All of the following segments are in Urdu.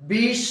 20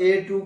A2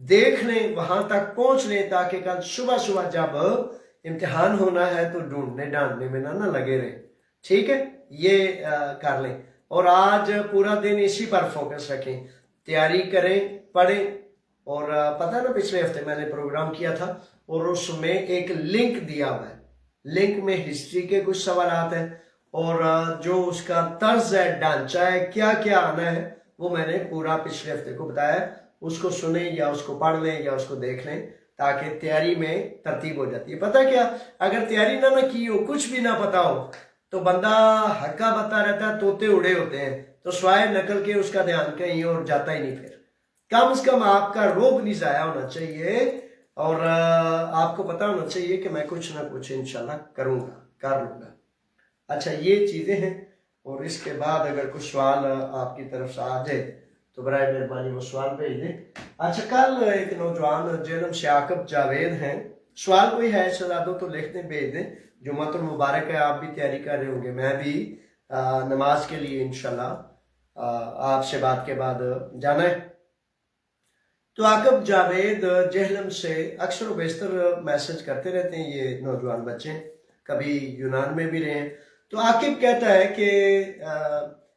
دیکھ لیں, وہاں تک پہنچ لیں, تاکہ کل صبح صبح جب امتحان ہونا ہے تو ڈھونڈنے ڈانٹنے میں نہ لگے رہیں. ٹھیک ہے, یہ کر لیں. اور آج پورا دن اسی پر فوکس رکھیں, تیاری کریں, پڑھیں. اور پتہ نا پچھلے ہفتے میں نے پروگرام کیا تھا اور اس میں ایک لنک دیا ہوا ہے. لنک میں ہسٹری کے کچھ سوالات ہیں اور جو اس کا طرز ہے, ڈھانچہ ہے, کیا کیا آنا ہے, وہ میں نے پورا پچھلے ہفتے کو بتایا. اس کو سنیں یا اس کو پڑھ لیں یا اس کو دیکھ لیں, تاکہ تیاری میں ترتیب ہو جاتی ہے. پتہ کیا, اگر تیاری نہ کی ہو, کچھ بھی نہ پتا ہو, تو بندہ ہکا بتا رہتا ہے, طوطے اڑے ہوتے ہیں, تو سوائے نقل کے اس کا دھیان کہیں اور جاتا ہی نہیں. پھر کم از کم آپ کا روب نہیں ضائع ہونا چاہیے اور آپ کو پتا ہونا چاہیے کہ میں کچھ نہ کچھ انشاءاللہ کروں گا, کر لوں گا. اچھا, یہ چیزیں ہیں. اور اس کے بعد اگر کچھ سوال آپ کی طرف سے آ جائے تو برائے مہربانی وہ سوال بھیج دیں. اچھا, کل ایک نوجوان جنم سے عاقب جاوید ہیں, سوال کوئی ہے شہزادوں تو لکھ دیں, بھیج دیں. جمعہ المبارک ہے, آپ بھی تیاری کر رہے ہوں گے, میں بھی نماز کے لیے انشاءاللہ آپ سے بات کے بعد جانا ہے. تو عاقب جاوید جہلم سے اکثر و بیشتر میسج کرتے رہتے ہیں یہ نوجوان بچے, کبھی یونان میں بھی رہے ہیں. تو عاقب کہتا ہے کہ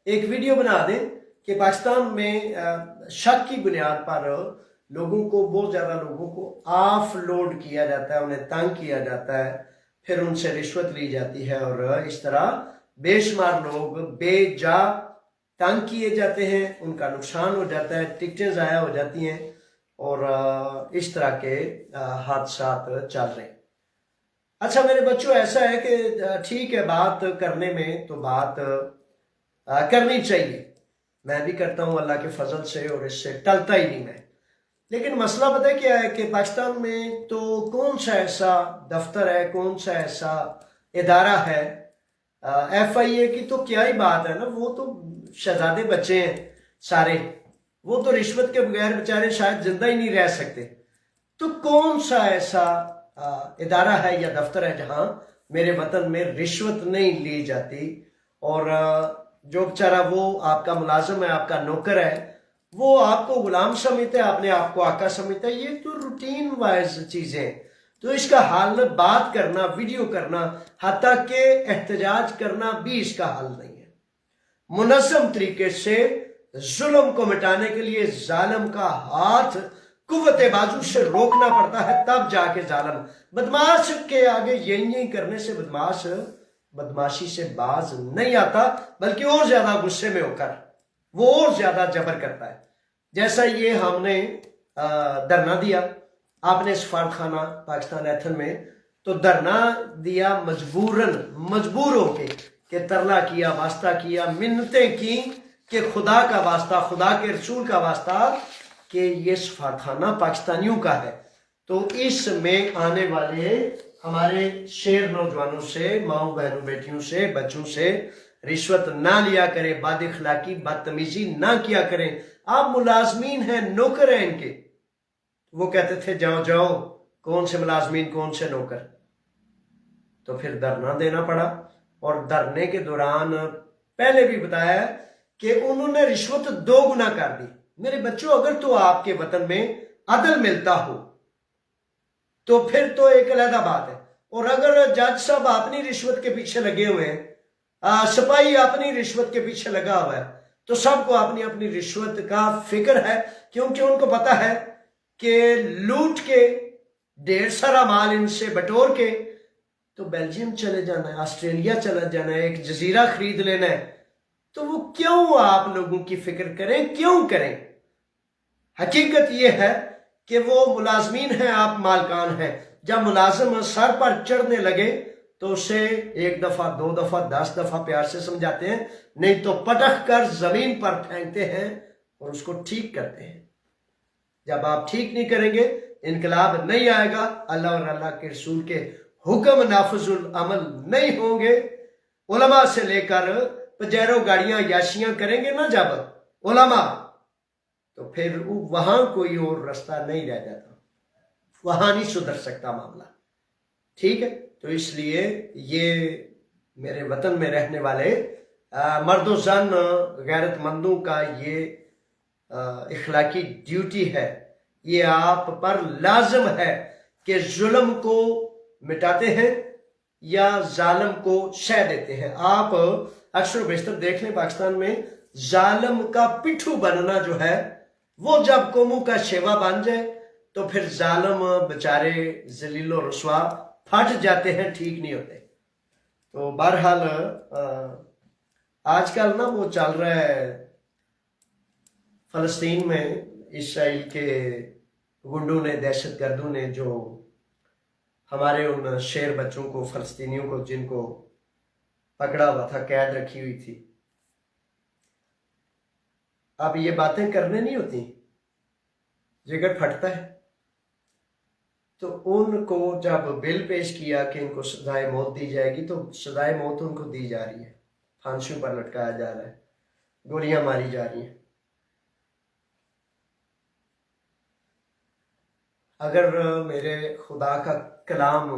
ایک ویڈیو بنا دیں کہ پاکستان میں شک کی بنیاد پر لوگوں کو, بہت زیادہ لوگوں کو آف لوڈ کیا جاتا ہے, انہیں تنگ کیا جاتا ہے, پھر ان سے رشوت لی جاتی ہے اور اس طرح بے شمار لوگ بے جا تنگ کیے جاتے ہیں, ان کا نقصان ہو جاتا ہے, ٹکٹیں ضائع ہو جاتی ہیں اور اس طرح کے حادثات چل رہے ہیں. اچھا میرے بچوں, ایسا ہے کہ ٹھیک ہے, بات کرنے میں تو بات کرنی چاہیے, میں بھی کرتا ہوں اللہ کے فضل سے اور اس سے ٹلتا ہی نہیں میں. لیکن مسئلہ پتہ کیا ہے کہ پاکستان میں تو کون سا ایسا دفتر ہے, کون سا ایسا ادارہ ہے, ایف آئی اے کی تو کیا ہی بات ہے نا, وہ تو شہزادے بچے ہیں سارے, وہ تو رشوت کے بغیر بیچارے شاید زندہ ہی نہیں رہ سکتے. تو کون سا ایسا ادارہ ہے یا دفتر ہے جہاں میرے وطن میں رشوت نہیں لی جاتی, اور جو بیچارہ وہ آپ کا ملازم ہے, آپ کا نوکر ہے, وہ آپ کو غلام سمجھتا ہے, اپنے آپ کو آقا سمجھتا ہے. یہ تو روٹین وائز چیزیں ہیں. تو اس کا حل بات کرنا, ویڈیو کرنا, حتیٰ کہ احتجاج کرنا بھی اس کا حل نہیں ہے. منظم طریقے سے ظلم کو مٹانے کے لیے ظالم کا ہاتھ قوت بازو سے روکنا پڑتا ہے, تب جا کے ظالم, بدماش کے آگے یہی کرنے سے بدماش بدماشی سے باز نہیں آتا, بلکہ اور زیادہ غصے میں ہو کر وہ اور زیادہ جبر کرتا ہے. جیسا یہ ہم نے دھرنا دیا آپ نے سفارتخانہ پاکستان ایتھن میں, تو دھرنا دیا مجبور ہو کے, کہ ترلا کیا, واسطہ کیا, منتیں کی کہ خدا کا واسطہ, خدا کے رسول کا واسطہ, کہ یہ سفارتخانہ پاکستانیوں کا ہے. تو اس میں آنے والے ہمارے شیر نوجوانوں سے, ماؤں بہنوں بیٹیوں سے, بچوں سے رشوت نہ لیا کریں, بد اخلاقی بدتمیزی نہ کیا کریں. آپ ملازمین ہیں, نوکر ہیں ان کے. وہ کہتے تھے جاؤ جاؤ, کون سے ملازمین کون سے نوکر. تو پھر دھرنا دینا پڑا, اور دھرنے کے دوران پہلے بھی بتایا کہ انہوں نے رشوت 2 گنا کر دی. میرے بچوں, اگر تو آپ کے وطن میں عدل ملتا ہو تو پھر تو ایک علیحدہ بات ہے, اور اگر جج صاحب اپنی رشوت کے پیچھے لگے ہوئے ہیں, سپاہی اپنی رشوت کے پیچھے لگا ہوا ہے, تو سب کو اپنی اپنی رشوت کا فکر ہے, کیونکہ ان کو پتا ہے کہ لوٹ کے 1.5 سارا مال ان سے بٹور کے تو بیلجیم چلے جانا ہے, آسٹریلیا چلا جانا ہے, ایک جزیرہ خرید لینا ہے. تو وہ کیوں آپ لوگوں کی فکر کریں, کیوں کریں؟ حقیقت یہ ہے کہ وہ ملازمین ہیں, آپ مالکان ہیں. جب ملازم سر پر چڑھنے لگے تو اسے 1 دفعہ 2 دفعہ 10 دفعہ پیار سے سمجھاتے ہیں, نہیں تو پٹخ کر زمین پر پھینکتے ہیں اور اس کو ٹھیک کرتے ہیں. جب آپ ٹھیک نہیں کریں گے, انقلاب نہیں آئے گا, اللہ اور اللہ کے رسول کے حکم نافذ العمل نہیں ہوں گے. علماء سے لے کر پجیرو گاڑیاں یاشیاں کریں گے نا جب علماء, تو پھر وہاں کوئی اور رستہ نہیں رہ جاتا, وہاں نہیں سدھر سکتا معاملہ. ٹھیک ہے, تو اس لیے یہ میرے وطن میں رہنے والے مرد و زن غیرت مندوں کا یہ اخلاقی ڈیوٹی ہے یہ آپ پر لازم ہے کہ ظلم کو مٹاتے ہیں یا ظالم کو شہ دیتے ہیں۔ آپ اکثر و بیشتر دیکھ لیں پاکستان میں ظالم کا پٹھو بننا جو ہے وہ جب قوموں کا شیوا بن جائے تو پھر ظالم بچارے ذلیل و رسوا پھٹ جاتے ہیں، ٹھیک نہیں ہوتے۔ تو بہرحال آج کل نا وہ چل رہا ہے فلسطین میں، اسرائیل کے گنڈوں نے، دہشت گردوں نے جو ہمارے ان شیر بچوں کو، فلسطینیوں کو، جن کو پکڑا ہوا تھا، قید رکھی ہوئی تھی، اب یہ باتیں کرنے نہیں ہوتی، جگر پھٹتا ہے۔ تو ان کو جب بل پیش کیا کہ ان کو سزائے موت دی جائے گی، تو سزائے موت ان کو دی جا رہی ہے، پھانسیوں پر لٹکایا جا رہا ہے، گولیاں ماری جا رہی ہیں۔ اگر میرے خدا کا کلام،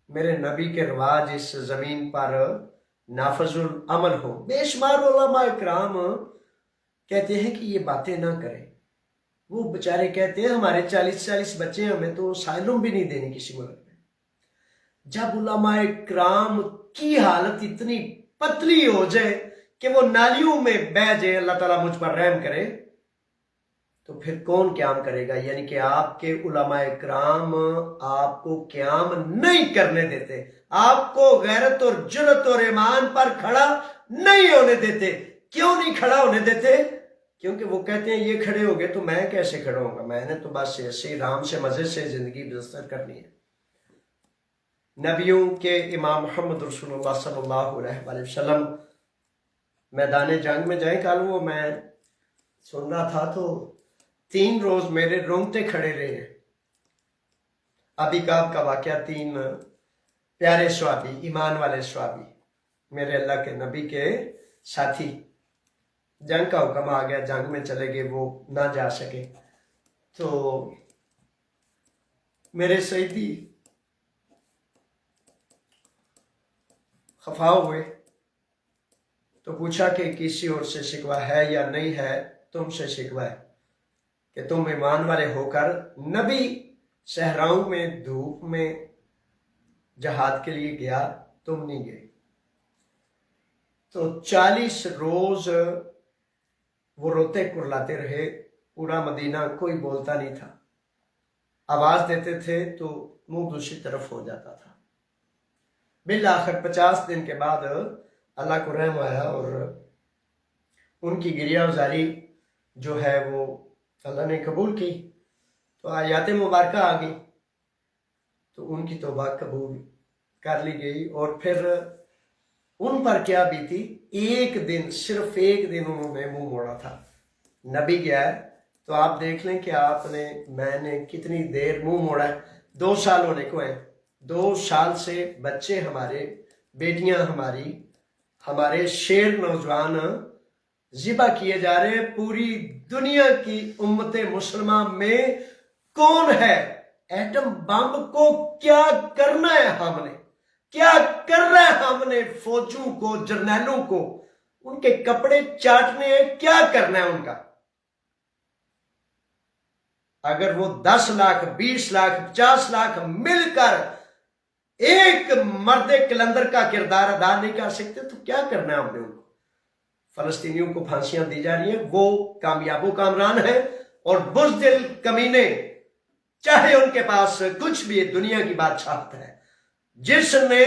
میرے نبی کے رواج اس زمین پر نافذ العمل ہو، بے شمار علماء اکرام کہتے ہیں کہ یہ باتیں نہ کریں۔ وہ بیچارے کہتے ہیں ہمارے 40 بچے ہیں، ہمیں تو اسائلم بھی نہیں دینی کسی ملک میں۔ جب علماء اکرام کی حالت اتنی پتلی ہو جائے کہ وہ نالیوں میں بہہ جائے، اللہ تعالیٰ مجھ پر رحم کرے، تو پھر کون قیام کرے گا؟ یعنی کہ آپ کے علماء اکرام آپ کو قیام نہیں کرنے دیتے، آپ کو غیرت اور جرت اور ایمان پر کھڑا نہیں ہونے دیتے۔ کیوں نہیں کھڑا ہونے دیتے؟ کیونکہ وہ کہتے ہیں یہ کھڑے ہو گئے تو میں کیسے کھڑا ہوں گا، میں نے تو بس ایسے رام سے مزے سے زندگی بسر کرنی ہے۔ نبیوں کے امام محمد رسول اللہ صلی اللہ علیہ وآلہ وسلم میدان جنگ میں جائیں، کل وہ میں سن رہا تھا تو 3 روز میرے رونگٹے کھڑے رہے ہیں۔ ابی کعب کا واقعہ، 3 پیارے صحابی، ایمان والے صحابی، میرے اللہ کے نبی کے ساتھی، جنگ کا حکم آ گیا، جنگ میں چلے گئے، وہ نہ جا سکے، تو میرے سیدی خفا ہوئے، تو پوچھا کہ کسی اور سے شکوہ ہے یا نہیں ہے؟ تم سے شکوہ ہے کہ تم ایمان والے ہو کر نبی صحراؤں میں دھوپ میں جہاد کے لیے گیا، تم نہیں گئے۔ تو 40 روز وہ روتے کرلاتے رہے، پورا مدینہ کوئی بولتا نہیں تھا، آواز دیتے تھے تو منہ دوسری طرف ہو جاتا تھا۔ بالآخر 50 دن کے بعد اللہ کو رحم آیا اور ان کی گریہ وزاری جو ہے وہ اللہ نے قبول کی، تو آیات مبارکہ آ گئی، تو ان کی توبہ قبول کر لی گئی۔ اور پھر ان پر کیا بیتی، ایک دن، صرف ایک دن انہوں نے منہ موڑا تھا۔ نبی گیا ہے تو آپ دیکھ لیں کہ میں نے کتنی دیر منہ موڑا ہے۔ 2 سال ہونے کو ہیں، 2 سال سے بچے ہمارے، بیٹیاں ہماری، ہمارے شیر نوجوان ذبح کیے جا رہے ہیں۔ پوری دنیا کی امت مسلمہ میں کون ہے؟ ایٹم بم کو کیا کرنا ہے ہم نے، کیا کر رہا ہے ہم نے فوجوں کو، جرنیلوں کو، ان کے کپڑے چاٹنے ہیں، کیا کرنا ہے ان کا؟ اگر وہ 10 لاکھ، 20 لاکھ، 50 لاکھ مل کر ایک مرد کلندر کا کردار ادا نہیں کر سکتے تو کیا کرنا ہے ہم نے ان کو؟ فلسطینیوں کو پھانسیاں دی جا رہی ہیں، وہ کامیاب و کامران ہیں، اور بزدل کمینے، چاہے ان کے پاس کچھ بھی دنیا کی بادشاہت ہے، جس نے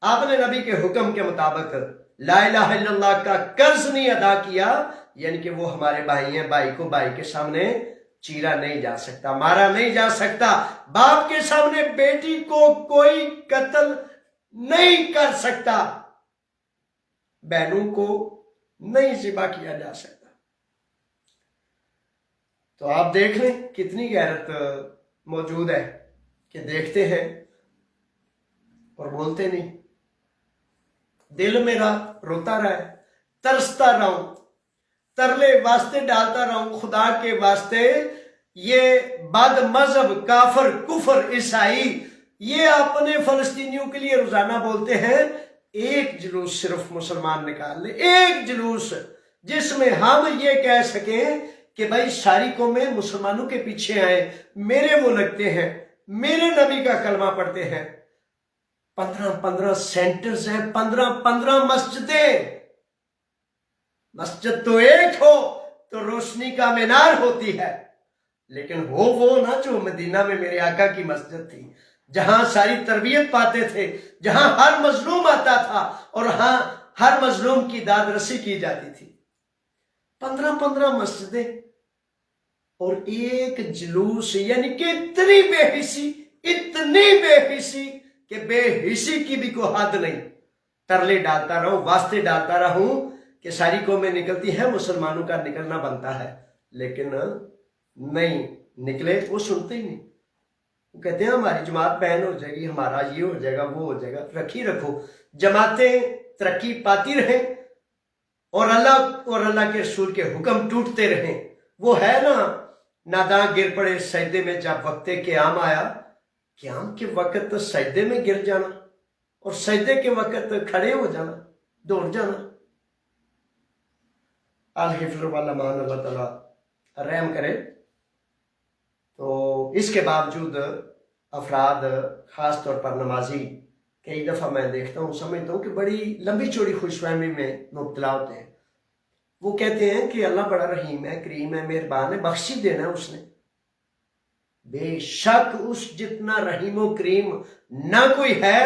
اپنے نبی کے حکم کے مطابق لا الہ الا اللہ کا قرض نہیں ادا کیا، یعنی کہ وہ ہمارے بھائی ہیں، بھائی کو بھائی کے سامنے چیرا نہیں جا سکتا، مارا نہیں جا سکتا، باپ کے سامنے بیٹی کو کوئی قتل نہیں کر سکتا، بہنوں کو نہیں ذبح کیا جا سکتا۔ تو آپ دیکھ لیں کتنی غیرت موجود ہے کہ دیکھتے ہیں اور بولتے نہیں۔ دل میرا روتا رہا ہے، ترستا رہا ہوں، ترلے واسطے ڈالتا رہا ہوں خدا کے واسطے۔ یہ بد مذہب، کافر، کفر، عیسائی، یہ اپنے فلسطینیوں کے لیے روزانہ بولتے ہیں ایک جلوس صرف مسلمان نکال لے، ایک جلوس جس میں ہم یہ کہہ سکیں کہ بھائی ساری قومیں مسلمانوں کے پیچھے آئیں، میرے وہ لگتے ہیں، میرے نبی کا کلمہ پڑھتے ہیں۔ 15 سینٹرز ہیں، 15 مسجدیں۔ مسجد تو ایک ہو تو روشنی کا مینار ہوتی ہے، لیکن وہ نا جو مدینہ میں میرے آقا کی مسجد تھی، جہاں ساری تربیت پاتے تھے، جہاں ہر مظلوم آتا تھا اور ہاں ہر مظلوم کی داد رسی کی جاتی تھی۔ 15 مسجدیں اور ایک جلوس، یعنی کہ اتنی بے حسی کہ بے حسی کی بھی کوئی حد نہیں۔ ترلے ڈالتا رہوں، واسطے ڈالتا رہوں کہ ساری قومیں نکلتی ہیں، مسلمانوں کا نکلنا بنتا ہے، لیکن نہیں نکلے، وہ سنتے ہی نہیں۔ وہ کہتے ہیں ہماری جماعت بین ہو جائے گی، ہمارا یہ ہو جائے گا، وہ ہو جائے گا۔ رکھو جماعتیں ترقی پاتی رہیں اور اللہ کے رسول کے حکم ٹوٹتے رہیں۔ وہ ہے نا، ناداں گر پڑے سجدے میں جب وقت قیام آیا، قیام کے وقت سجدے میں گر جانا اور سجدے کے وقت کھڑے ہو جانا، دوڑ جانا۔ الحفظ والامان، اللہ تعالیٰ رحم کرے۔ تو اس کے باوجود افراد، خاص طور پر نمازی، کئی دفعہ میں دیکھتا ہوں، سمجھتا ہوں کہ بڑی لمبی چوڑی خوش فہمی میں مبتلا ہوتے ہیں۔ وہ کہتے ہیں کہ اللہ بڑا رحیم ہے، کریم ہے، مہربان ہے، بخش ہی دینا ہے اس نے۔ بے شک اس جتنا رحیم و کریم نہ کوئی ہے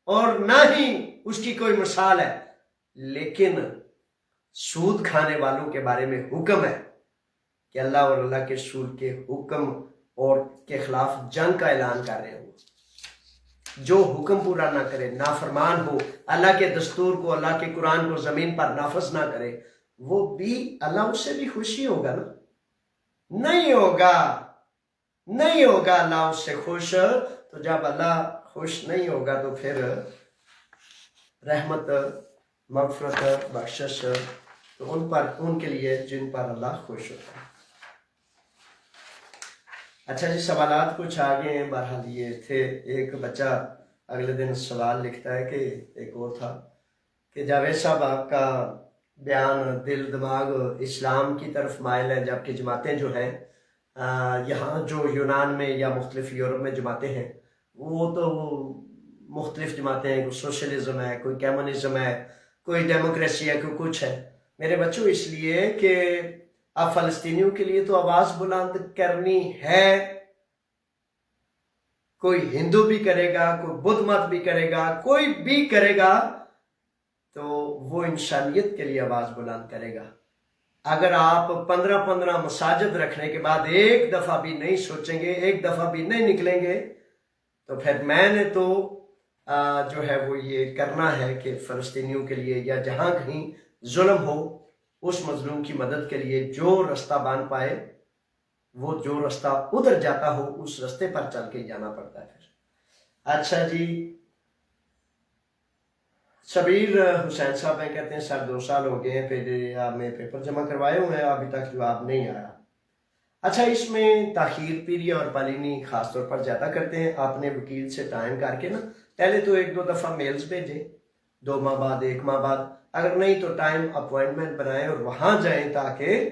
اور نہ ہی اس کی کوئی مثال ہے، لیکن سود کھانے والوں کے بارے میں حکم ہے کہ اللہ اور اللہ کے رسول کے حکم اور کے خلاف جنگ کا اعلان کر رہے ہوں۔ جو حکم پورا نہ کرے، نافرمان ہو، اللہ کے دستور کو، اللہ کے قرآن کو زمین پر نافذ نہ کرے، وہ بھی اللہ اس سے بھی خوشی ہوگا نا؟ نہیں ہوگا اللہ اس سے خوش۔ تو جب اللہ خوش نہیں ہوگا تو پھر رحمت، مغفرت، بخشش تو ان کے لیے جن پر اللہ خوش ہوتا ہے۔ اچھا جی، سوالات کچھ آگے ہیں، بہرحال یہ تھے۔ ایک بچہ اگلے دن سوال لکھتا ہے کہ ایک اور تھا کہ جاوید صاحب آپ کا بیان دل دماغ اسلام کی طرف مائل ہے، جبکہ جماعتیں جو ہیں یہاں جو یونان میں یا مختلف یورپ میں جماعتیں ہیں، وہ تو مختلف جماعتیں ہیں، کوئی سوشلزم ہے، کوئی کمیونزم ہے، کوئی ڈیموکریسی ہے، کوئی کچھ ہے۔ میرے بچوں، اس لیے کہ اب فلسطینیوں کے لیے تو آواز بلند کرنی ہے، کوئی ہندو بھی کرے گا، کوئی بدھ مت بھی کرے گا، کوئی بھی کرے گا، تو وہ انسانیت کے لیے آواز بلند کرے گا۔ اگر آپ 15 مساجد رکھنے کے بعد ایک دفعہ بھی نہیں سوچیں گے، ایک دفعہ بھی نہیں نکلیں گے، تو پھر میں نے تو جو ہے وہ یہ کرنا ہے کہ فلسطینیوں کے لیے یا جہاں کہیں ظلم ہو، اس مظلوم کی مدد کے لیے جو رستہ بان پائے، وہ جو رستہ ادھر جاتا ہو اس رستے پر چل کے جانا پڑتا ہے پھر۔ اچھا جی، شبیر حسین صاحب ہیں، کہتے ہیں سر 2 سال ہو گئے ہیں، پھر آپ نے پیپر جمع کروائے ہوئے ہیں، ابھی تک جواب نہیں آیا۔ اچھا، اس میں تاخیر پیری اور پالینی خاص طور پر زیادہ کرتے ہیں۔ آپ نے وکیل سے ٹائم کر کے نا پہلے تو 1-2 دفعہ میلز بھیجیں، 2 ماہ بعد، 1 ماہ بعد، اگر نہیں تو ٹائم اپوائنٹمنٹ بنائیں اور وہاں جائیں تاکہ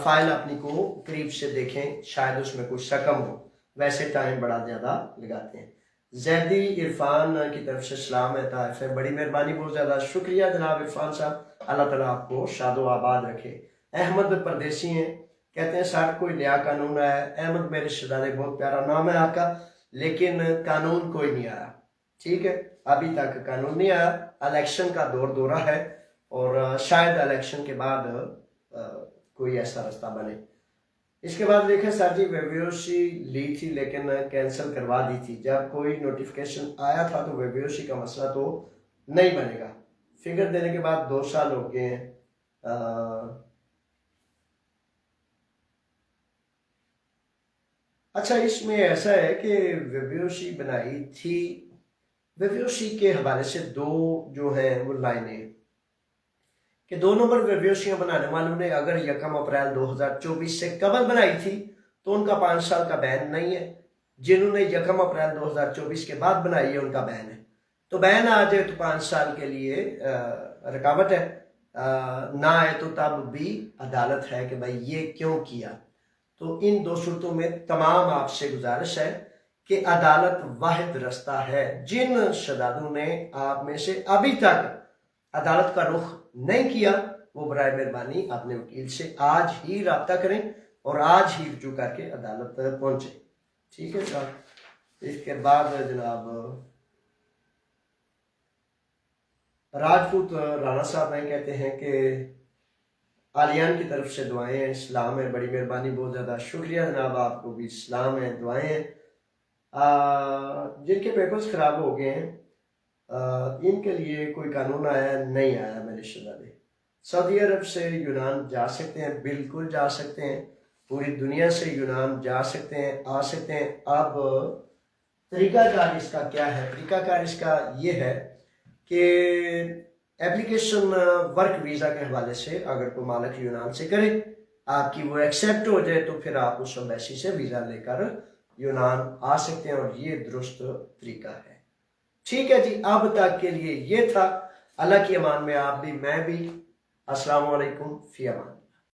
فائل اپنی کو قریب سے دیکھیں، شاید اس میں کچھ رقم ہو۔ ویسے ٹائم بڑا زیادہ لگاتے ہیں۔ زیدی عرفان کی طرف سے سلام ہے، طائف ہے، بڑی مہربانی، بہت زیادہ شکریہ جناب عرفان صاحب، اللہ تعالیٰ آپ کو شاد و آباد رکھے۔ احمد پردیسی ہیں، کہتے ہیں سر کوئی نیا قانون آیا ہے۔ احمد میرے رشتہ دار، بہت پیارا نام ہے آپ کا، لیکن قانون کوئی نہیں آیا، ٹھیک ہے، ابھی تک قانون نہیں آیا۔ الیکشن کا دورہ ہے اور شاید الیکشن کے بعد کوئی ایسا رستہ بنے۔ اس کے بعد دیکھیں سر جی، ویبیوسی لی تھی لیکن کینسل کروا دی تھی، جب کوئی نوٹیفیکیشن آیا تھا تو ویبیوسی کا مسئلہ تو نہیں بنے گا۔ فگر دینے کے بعد 2 سال ہو گئے ہیں۔ اچھا، اس میں ایسا ہے کہ ویبیوسی بنائی تھی، ویبیوسی کے حوالے سے 2 جو ہیں وہ لائنیں کہ 2 نمبر ویبیوسیاں بنانے والوں نے اگر 1 اپریل 2024 سے قبل بنائی تھی تو ان کا 5 سال کا بین نہیں ہے، جنہوں نے 1 اپریل 2024 کے بعد بنائی ہے ان کا بین ہے۔ تو بین آ جائے تو 5 سال کے لیے رکاوٹ ہے، نہ آئے تو تب بھی عدالت ہے کہ بھائی یہ کیوں کیا. تو ان دو صورتوں میں تمام آپ سے گزارش ہے کہ عدالت واحد رستہ ہے. جن شہزادوں نے آپ میں سے ابھی تک عدالت کا رخ نہیں کیا وہ برائے مہربانی اپنے وکیل سے آج ہی رابطہ کریں اور آج ہی رجوع کر کے عدالت پہنچے. ٹھیک ہے صاحب. اس کے بعد جناب راجپوت رانا صاحب میں کہتے ہیں کہ عالیان کی طرف سے دعائیں ہیں. اسلام ہے, بڑی مہربانی, بہت زیادہ شکریہ جناب. آپ کو بھی اسلام ہے, دعائیں ہیں. جن کے پیپرز خراب ہو گئے ہیں ان کے لیے کوئی قانون آیا نہیں آیا میرے شہزادے. سعودی عرب سے یونان جا سکتے ہیں, بالکل جا سکتے ہیں. پوری دنیا سے یونان جا سکتے ہیں, آ سکتے ہیں. اب طریقہ کار اس کا کیا ہے؟ طریقہ کار اس کا یہ ہے کہ اپلیکیشن ورک ویزا کے حوالے سے اگر کوئی مالک یونان سے کرے, آپ کی وہ ایکسیپٹ ہو جائے تو پھر آپ اس ایمبیسی سے ویزا لے کر یونان آ سکتے ہیں, اور یہ درست طریقہ ہے. ٹھیک ہے جی, اب تک کے لیے یہ تھا. اللہ کی امان میں آپ بھی, میں بھی. السلام علیکم, فی امان.